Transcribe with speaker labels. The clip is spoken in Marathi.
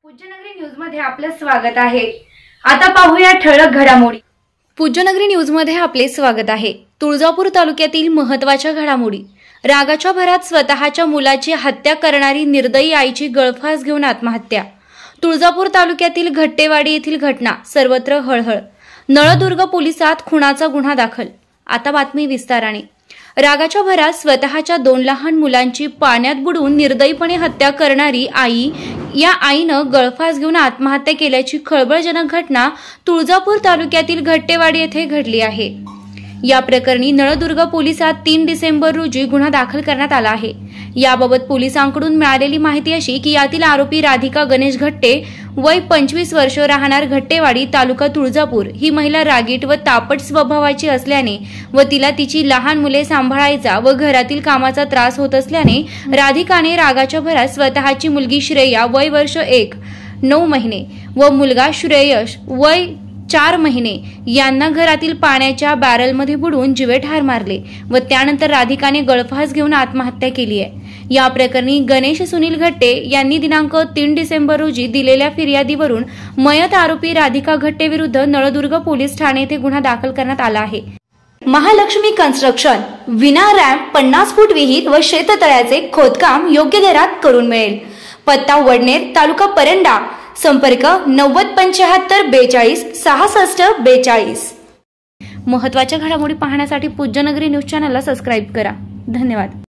Speaker 1: पूज्यनगरी न्यूज मध्ये आपलं स्वागत आहे। आता पाहूया ठळक घडामोडी। पूज्यनगरी न्यूज मध्ये आपले स्वागत आहे। तुळजापूर तालुक्यातील महत्त्वाच्या घडामोडी। रागाच्या भरात स्वतःच्या मुलाची हत्या करणारी निर्दयी आईची गळफास घेऊन आत्महत्या। तुळजापूर तालुक्यातील घट्टेवाडी येथील घटना सर्वत्र हळहळ। नळदुर्ग पोलिसात खुनाचा गुन्हा दाखल। आता बातमी विस्ताराने। रागाच्या भरात स्वतःच्या 2 लहान मुलांची पाण्यात बुडवून निर्दयीपणे हत्या करणारी आई या आईनं गळफास घेऊन आत्महत्या केल्याची खळबळजनक घटना तुळजापूर तालुक्यातील घट्टेवाडी येथे घडली आहे। या प्रकरणी नळदुर्ग पोलिसात 3 डिसेंबर रोजी गुन्हा दाखल करण्यात आला आहे। याबाबत पोलिसांकडून मिळालेली माहिती अशी की यातील आरोपी राधिका गणेश घट्टे वय 25 वर्ष राहणार घट्टेवाडी तालुका तुळजापूर ही महिला रागीट व तापट स्वभावाची असल्याने व तिला तिची लहान मुले सांभाळायचा व घरातील कामाचा त्रास होत असल्याने राधिकाने रागाच्या भरात स्वतःची मुलगी श्रेया वय वर्ष 1 9 महिने व मुलगा श्रेयश वय 4 महिने यांना घरातील पाण्याच्या बॅरलमध्ये बुडवून जीवे ठार मारले व त्यानंतर राधिकाने गळफास घेऊन आत्महत्या केली आहे। या प्रकरणी गणेश सुनील घट्टे यांनी दिनांक 3 डिसेंबर रोजी दिलेल्या फिर्यादीवरून मयत आरोपी राधिका घट्टे विरुद्ध नळदुर्ग पोलीस ठाणे येथे गुन्हा दाखल करण्यात आला आहे। महालक्ष्मी कन्स्ट्रक्शन विना रॅम्प 50 फूट विहीर व शेततळ्याचे खोदकाम योग्य दरात करून मिळेल। पत्ता वडनेर तालुका परंडा। संपर्क 907542 6642। महत्त्वाच्या घडामोडी पाहण्यासाठी पूज्यनगरी न्यूज चॅनलला सबस्क्राइब करा। धन्यवाद।